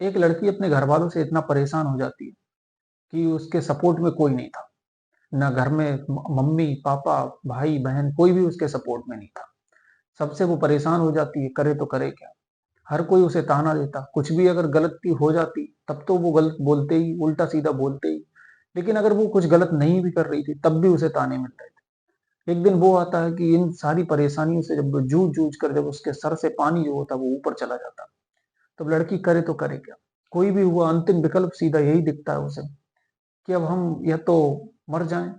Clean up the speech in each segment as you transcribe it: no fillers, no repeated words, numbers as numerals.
एक लड़की अपने घर वालों से इतना परेशान हो जाती है कि उसके सपोर्ट में कोई नहीं था। ना घर में मम्मी पापा भाई बहन कोई भी उसके सपोर्ट में नहीं था। सबसे वो परेशान हो जाती है, करे तो करे क्या। हर कोई उसे ताना देता, कुछ भी अगर गलती हो जाती तब तो वो गलत बोलते ही, उल्टा सीधा बोलते ही। लेकिन अगर वो कुछ गलत नहीं भी कर रही थी तब भी उसे ताने मिल रहे थे। एक दिन वो आता है कि इन सारी परेशानियों से जब वो जूझ जूझ कर जब उसके सर से पानी जो होता वो ऊपर चला जाता, तब लड़की करे तो करे क्या। कोई भी हुआ अंतिम विकल्प सीधा यही दिखता है उसे कि अब हम या तो मर जाएं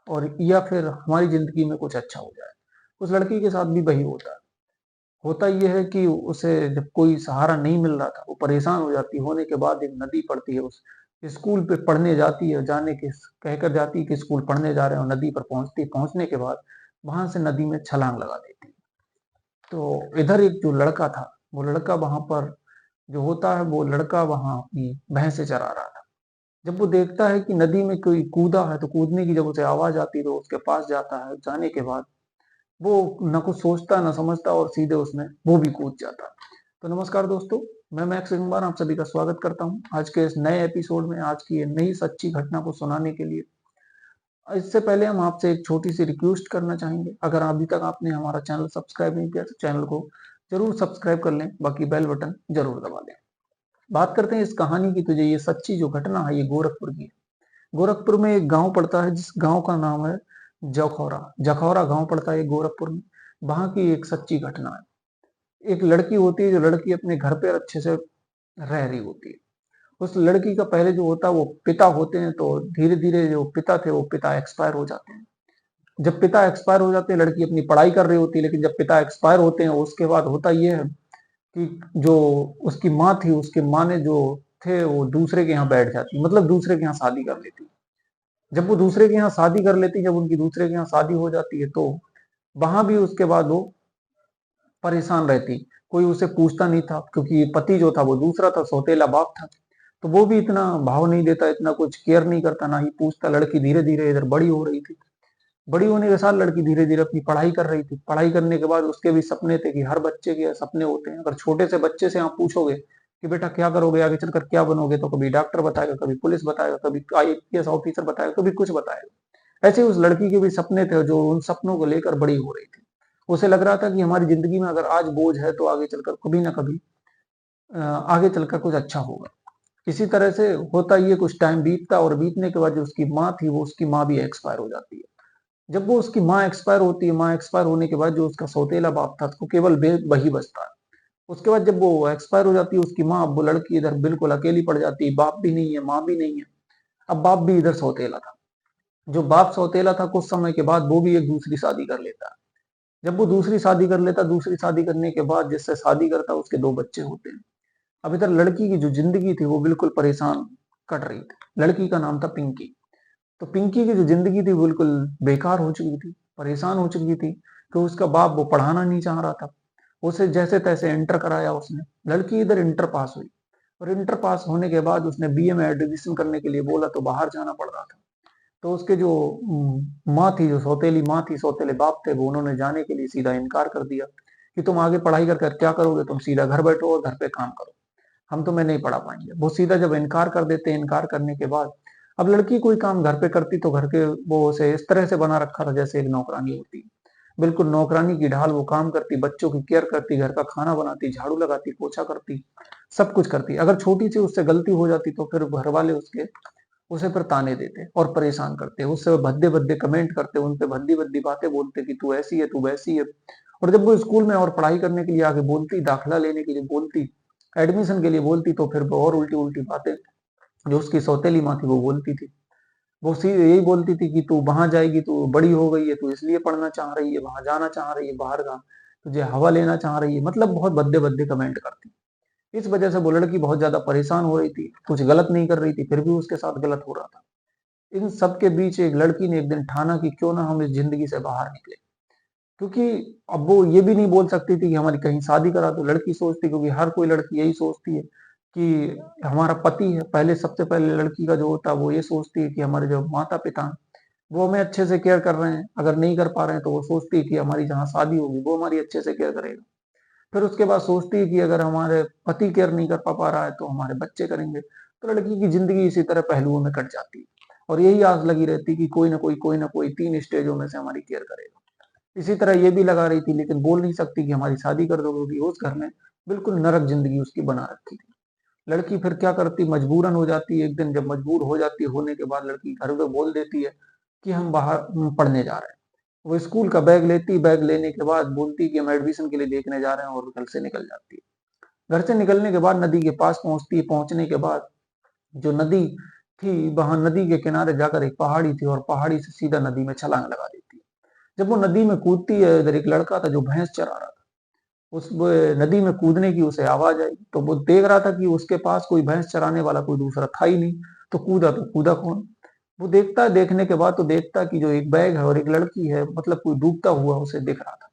और या फिर हमारी जिंदगी में कुछ अच्छा हो जाए। उस लड़की के साथ भी वही होता है। होता यह है कि उसे जब कोई सहारा नहीं मिल रहा था, वो परेशान हो जाती होने के बाद एक नदी पड़ती है, उस स्कूल पे पढ़ने जाती है, जाने के कहकर जाती है कि स्कूल पढ़ने जा रहे हैं, और नदी पर पहुंचती, पहुंचने के बाद वहां से नदी में छलांग लगा देती है। तो इधर एक जो लड़का था, वो लड़का वहां पर जो होता है, वो लड़का वहां अपनी भैंसे चरा रहा था। जब वो देखता है कि नदी में कोई कूदा है, तो कूदने की जब उसे आवाज आती है तो उसके पास जाता है। जाने के बाद वो न कुछ सोचता न समझता और सीधे उसमें वो भी कूद जाता है। तो नमस्कार दोस्तों, मैं मैक्स कुमार आप सभी का स्वागत करता हूं आज के इस नए एपिसोड में, आज की ये नई सच्ची घटना को सुनाने के लिए। इससे पहले हम आपसे एक छोटी सी रिक्वेस्ट करना चाहेंगे। अगर अभी तक आपने हमारा चैनल सब्सक्राइब नहीं किया तो चैनल को जरूर सब्सक्राइब कर लें, बाकी बेल बटन जरूर दबा दें। बात करते हैं इस कहानी की। तुझे ये सच्ची जो घटना है ये गोरखपुर की है। गोरखपुर में एक गांव पड़ता है जिस गांव का नाम है जखौरा। जखौरा गांव पड़ता है गोरखपुर में। वहां की एक सच्ची घटना है। एक लड़की होती है, जो लड़की अपने घर पे अच्छे से रह रही होती है। उस लड़की का पहले जो होता है वो पिता होते हैं, तो धीरे धीरे जो पिता थे वो पिता एक्सपायर हो जाते हैं। जब पिता एक्सपायर हो जाते हैं, लड़की अपनी पढ़ाई कर रही होती है, लेकिन जब पिता एक्सपायर होते हैं उसके बाद होता यह है कि जो उसकी माँ थी, उसकी माँ ने जो थे वो दूसरे के यहाँ बैठ जाती, मतलब दूसरे के यहाँ शादी कर लेती। जब वो दूसरे के यहाँ शादी कर लेती, जब उनकी दूसरे के यहाँ शादी हो जाती है, तो वहां भी उसके बाद वो परेशान रहती। कोई उसे पूछता नहीं था, क्योंकि पति जो था वो दूसरा था, सौतेला बाप था। तो वो भी इतना भाव नहीं देता, इतना कुछ केयर नहीं करता, ना ही पूछता। लड़की धीरे धीरे इधर बड़ी हो रही थी। बड़ी होने के साथ लड़की धीरे धीरे अपनी पढ़ाई कर रही थी। पढ़ाई करने के बाद उसके भी सपने थे, कि हर बच्चे के सपने होते हैं। अगर छोटे से बच्चे से आप पूछोगे कि बेटा क्या करोगे आगे चलकर, क्या बनोगे, तो कभी डॉक्टर बताएगा, कभी पुलिस बताएगा, कभी आईपीएस ऑफिसर बताएगा, कभी कुछ बताएगा। ऐसे ही उस लड़की के भी सपने थे, जो उन सपनों को लेकर बड़ी हो रही थी। उसे लग रहा था कि हमारी जिंदगी में अगर आज बोझ है तो आगे चलकर कभी ना कभी आगे चलकर कुछ अच्छा होगा। इसी तरह से होता ये, कुछ टाइम बीतता और बीतने के बाद जो उसकी माँ थी, वो उसकी माँ भी एक्सपायर हो जाती है। जब वो उसकी माँ एक्सपायर होती है, माँ एक्सपायर होने के बाद जो उसका सौतेला बाप था, उसको केवल वही बचता है। उसके बाद जब वो एक्सपायर हो जाती है उसकी माँ, अब वो लड़की इधर बिल्कुल अकेली पड़ जाती है। बाप भी नहीं है, माँ भी नहीं है। अब बाप भी इधर सौतेला था। जो बाप सौतेला था, कुछ समय के बाद वो भी एक दूसरी शादी कर लेता है। जब वो दूसरी शादी कर लेता, दूसरी शादी करने के बाद जिससे शादी करता, उसके दो बच्चे होते हैं। अब इधर लड़की की जो जिंदगी थी वो बिल्कुल परेशान कट रही थी। लड़की का नाम था पिंकी। तो पिंकी की जो जिंदगी थी बिल्कुल बेकार हो चुकी थी, परेशान हो चुकी थी। तो उसका बाप वो पढ़ाना नहीं चाह रहा था। उसे जैसे तैसे इंटर कराया उसने। लड़की इधर इंटर पास हुई, और इंटर पास होने के बाद उसने बीए में एडमिशन करने के लिए बोला, तो बाहर जाना पड़ रहा था। तो उसके जो माँ थी, जो सौतेली माँ थी, सौतेले बाप थे, वो उन्होंने जाने के लिए सीधा इनकार कर दिया कि तुम आगे पढ़ाई कर कर क्या करोगे, तुम सीधा घर बैठो और घर पे काम करो, हम तुम्हें नहीं पढ़ा पाएंगे। वो सीधा जब इनकार कर देते, इनकार करने के बाद अब लड़की कोई काम घर पे करती, तो घर के वो उसे इस तरह से बना रखा था जैसे एक नौकरानी होती। बिल्कुल नौकरानी की ढाल, वो काम करती, बच्चों की केयर करती, घर का खाना बनाती, झाड़ू लगाती, पोछा करती, सब कुछ करती। अगर छोटी सी उससे गलती हो जाती तो फिर घर वाले उसके उसे फिर ताने देते और परेशान करते, उससे भद्दे भद्दे कमेंट करते, उन पे भद्दी भद्दी बातें बोलते कि तू ऐसी है, तू वैसी है। और जब वो स्कूल में और पढ़ाई करने के लिए आगे बोलती, दाखिला लेने के लिए बोलती, एडमिशन के लिए बोलती, तो फिर वो और उल्टी उल्टी बातें जो उसकी सौतेली माँ थी वो बोलती थी। वो सीधे यही बोलती थी कि तू वहां जाएगी, तू बड़ी हो गई है, तू इसलिए पढ़ना चाह रही है, वहां जाना चाह रही है, बाहर का तुझे हवा लेना चाह रही है, मतलब बहुत भद्दे भद्दे कमेंट करती। इस वजह से वो लड़की बहुत ज्यादा परेशान हो रही थी। कुछ गलत नहीं कर रही थी, फिर भी उसके साथ गलत हो रहा था। इन सब के बीच एक लड़की ने एक दिन ठाना कि क्यों ना हम इस जिंदगी से बाहर निकले। क्योंकि अब वो ये भी नहीं बोल सकती थी कि हमारी कहीं शादी करा दो। लड़की सोचती, क्योंकि हर कोई लड़की यही सोचती है कि हमारा पति है, पहले सबसे पहले लड़की का जो होता है वो ये सोचती है कि हमारे जो माता पिता हैं वो हमें अच्छे से केयर कर रहे हैं। अगर नहीं कर पा रहे हैं तो वो सोचती है कि हमारी जहाँ शादी होगी वो हमारी अच्छे से केयर करेगा। फिर उसके बाद सोचती है कि अगर हमारे पति केयर नहीं कर पा रहा है तो हमारे बच्चे करेंगे। तो लड़की की ज़िंदगी इसी तरह पहलुओं में कट जाती है और यही आस लगी रहती है कि कोई ना कोई 3 स्टेजों में से हमारी केयर करेगा। इसी तरह ये भी लगा रही थी लेकिन बोल नहीं सकती कि हमारी शादी कर दो, क्योंकि उस घर में बिल्कुल नरक ज़िंदगी उसकी बना रखी थी। लड़की फिर क्या करती, मजबूरन हो जाती है। एक दिन जब मजबूर हो जाती है, होने के बाद लड़की घर पे बोल देती है कि हम बाहर पढ़ने जा रहे हैं। वो स्कूल का बैग लेती, बैग लेने के बाद बोलती कि हम एडमिशन के लिए देखने जा रहे हैं और घर से निकल जाती है। घर से निकलने के बाद नदी के पास पहुंचती है। पहुंचने के बाद जो नदी थी, वहां नदी के किनारे जाकर एक पहाड़ी थी और पहाड़ी से सीधा नदी में छलांग लगा देती है। जब वो नदी में कूदती है, इधर एक लड़का था जो भैंस चरा रहा था। उस नदी में कूदने की उसे आवाज आई, तो वो देख रहा था कि उसके पास कोई भैंस चराने वाला कोई दूसरा था ही नहीं। तो कूदा कौन? वो देखता है, देखने के बाद तो देखता है कि जो एक बैग है और एक लड़की है, मतलब कोई डूबता हुआ उसे दिख रहा था।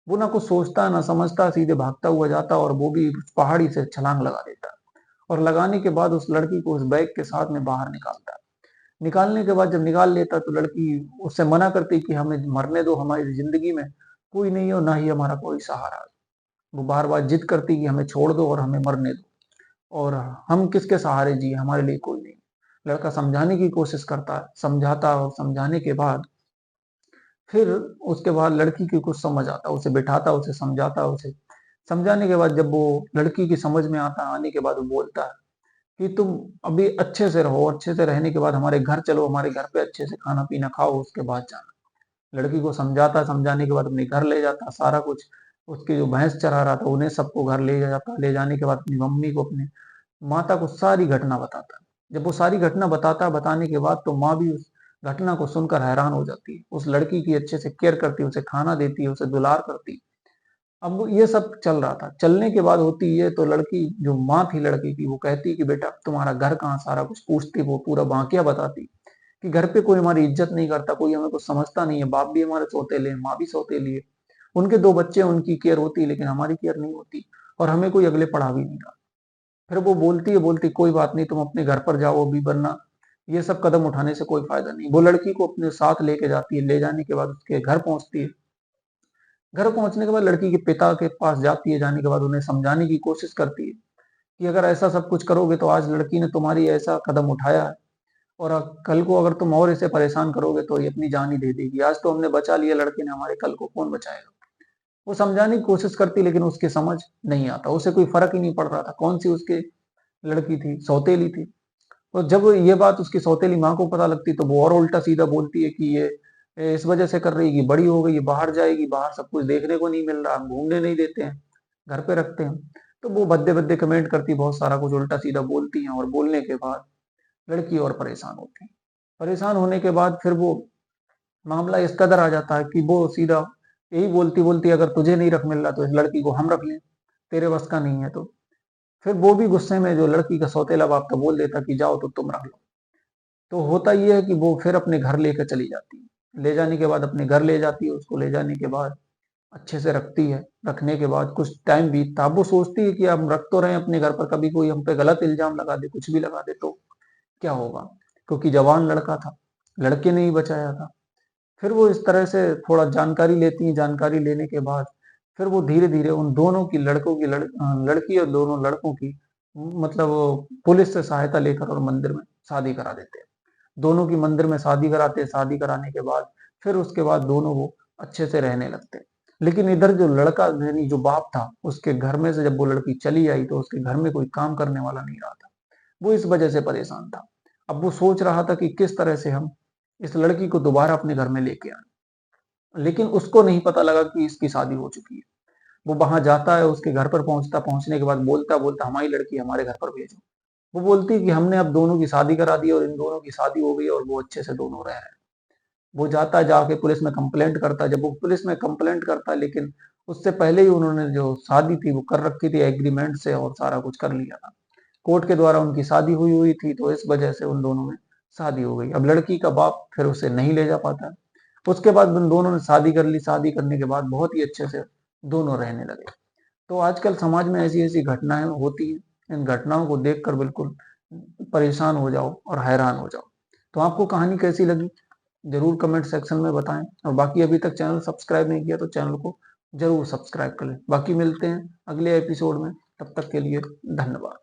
वो ना कुछ सोचता ना समझता, सीधे भागता हुआ जाता और वो भी उस पहाड़ी से छलांग लगा देता और लगाने के बाद उस लड़की को उस बैग के साथ में बाहर निकालता है। निकालने के बाद जब निकाल लेता तो लड़की उससे मना करती कि हमें मरने दो, हमारी जिंदगी में कोई नहीं है और ना ही हमारा कोई सहारा है। वो बार-बार जिद करती कि हमें छोड़ दो और हमें मरने दो और हम किसके सहारे जिए, हमारे लिए कोई नहीं। लड़का समझाने की कोशिश करता है, समझाता और समझाने के बाद फिर उसके बाद लड़की की कुछ समझ आता, उसे बिठाता, उसे समझाता, उसे समझाने के बाद जब वो लड़की की समझ में आता, आने के बाद वो बोलता है कि तुम अभी अच्छे से रहो, अच्छे से रहने के बाद हमारे घर चलो, हमारे घर पे अच्छे से खाना-पीना खाओ, उसके बाद जाना। लड़की को समझाता, समझाने के बाद अपने घर ले जाता, सारा कुछ उसकी जो भैंस चरा रहा था उन्हें सबको घर ले जाता, ले जाने के बाद अपनी मम्मी को, अपने माता को सारी घटना बताता। जब वो सारी घटना बताता, बताने के बाद तो माँ भी उस घटना को सुनकर हैरान हो जाती है। उस लड़की की अच्छे से केयर करती है, उसे खाना देती है, उसे दुलार करती है। अब वो ये सब चल रहा था। चलने के बाद होती ये तो लड़की जो माँ थी लड़की की, वो कहती कि बेटा तुम्हारा घर कहाँ, सारा कुछ पूछती, वो पूरा वाकया बताती कि घर पे कोई हमारी इज्जत नहीं करता, कोई हमें कुछ समझता नहीं है, बाप भी हमारे सौतेले हैं, माँ भी सौतेली है। उनके 2 बच्चे हैं, उनकी केयर होती है लेकिन हमारी केयर नहीं होती और हमें कोई अगले पढ़ा भी नहीं रहा। फिर वो बोलती कोई बात नहीं, तुम अपने घर पर जाओ अभी, वरना ये सब कदम उठाने से कोई फायदा नहीं। वो लड़की को अपने साथ लेके जाती है, ले जाने के बाद उसके घर पहुंचती है। घर पहुंचने के बाद लड़की के पिता के पास जाती है, जाने के बाद उन्हें समझाने की कोशिश करती है कि अगर ऐसा सब कुछ करोगे तो आज लड़की ने तुम्हारी ऐसा कदम उठाया है और कल को अगर तुम और इसे परेशान करोगे तो ये अपनी जान ही दे देगी। आज तो हमने बचा लिया लड़के ने हमारे, कल को कौन बचाएगा? वो समझाने की कोशिश करती लेकिन उसकी समझ नहीं आता, उसे कोई फर्क ही नहीं पड़ रहा था कौन सी उसकी लड़की थी, सौतेली थी। तो जब ये बात उसकी सौतेली माँ को पता लगती तो वो और उल्टा सीधा बोलती है कि ये इस वजह से कर रही है कि बड़ी हो गई है, बाहर जाएगी, बाहर सब कुछ देखने को नहीं मिल रहा, हम घूमने नहीं देते हैं, घर पे रखते हैं। तो वो भद्दे-भद्दे कमेंट करती, बहुत सारा कुछ उल्टा सीधा बोलती हैं और बोलने के बाद लड़की और परेशान होती है। परेशान होने के बाद फिर वो मामला इस कदर आ जाता है कि वो सीधा यही बोलती-बोलती, अगर तुझे नहीं रख मिल रहा तो इस लड़की को हम रख लें, तेरे बस का नहीं है तो। फिर वो भी गुस्से में, जो लड़की का सौतेला बाप था, बोल देता कि जाओ तो तुम रख लो। तो होता ये है कि वो फिर अपने घर लेकर चली जाती है। ले जाने के बाद अपने घर ले जाती है, उसको ले जाने के बाद अच्छे से रखती है। रखने के बाद कुछ टाइम बीतता, अब वो सोचती है कि हम रख तो रहे हैं अपने घर पर, कभी कोई हम पे गलत इल्ज़ाम लगा दे, कुछ भी लगा दे तो क्या होगा? क्योंकि जवान लड़का था, लड़के ने ही बचाया था। फिर वो इस तरह से थोड़ा जानकारी लेती हैं, जानकारी लेने के बाद फिर वो धीरे-धीरे उन दोनों की, लड़की और दोनों लड़कों की, मतलब वो पुलिस से सहायता लेकर और मंदिर में शादी करा देते हैं। दोनों की मंदिर में शादी कराते हैं, शादी कराने के बाद फिर उसके बाद दोनों वो अच्छे से रहने लगते हैं। लेकिन इधर जो लड़का यानी जो बाप था, उसके घर में से जब वो लड़की चली आई तो उसके घर में कोई काम करने वाला नहीं रहा था। वो इस वजह से परेशान था। अब वो सोच रहा था कि किस तरह से हम इस लड़की को दोबारा अपने घर में लेके आएँ। लेकिन उसको नहीं पता लगा कि इसकी शादी हो चुकी है। वो वहाँ जाता है, उसके घर पर पहुँचता, पहुँचने के बाद बोलता-बोलता हमारी लड़की हमारे घर पर भेजो। वो बोलती है कि हमने अब दोनों की शादी करा दी और इन दोनों की शादी हो गई और वो अच्छे से दोनों रह रहे हैं। वो जाता है, जाके पुलिस में कंप्लेंट करता है। जब वो पुलिस में कंप्लेंट करता है, लेकिन उससे पहले ही उन्होंने जो शादी थी वो कर रखी थी एग्रीमेंट से और सारा कुछ कर लिया था। कोर्ट के द्वारा उनकी शादी हुई हुई थी तो इस वजह से उन दोनों में शादी हो गई। अब लड़की का बाप फिर उसे नहीं ले जा पाता है। उसके बाद उन दोनों ने शादी कर ली, शादी करने के बाद बहुत ही अच्छे से दोनों रहने लगे। तो आजकल समाज में ऐसी-ऐसी घटनाएँ होती हैं। इन घटनाओं को देखकर बिल्कुल परेशान हो जाओ और हैरान हो जाओ। तो आपको कहानी कैसी लगी? ज़रूर कमेंट सेक्शन में बताएँ और बाकी अभी तक चैनल सब्सक्राइब नहीं किया तो चैनल को ज़रूर सब्सक्राइब कर लें। बाकी मिलते हैं अगले एपिसोड में, तब तक के लिए धन्यवाद।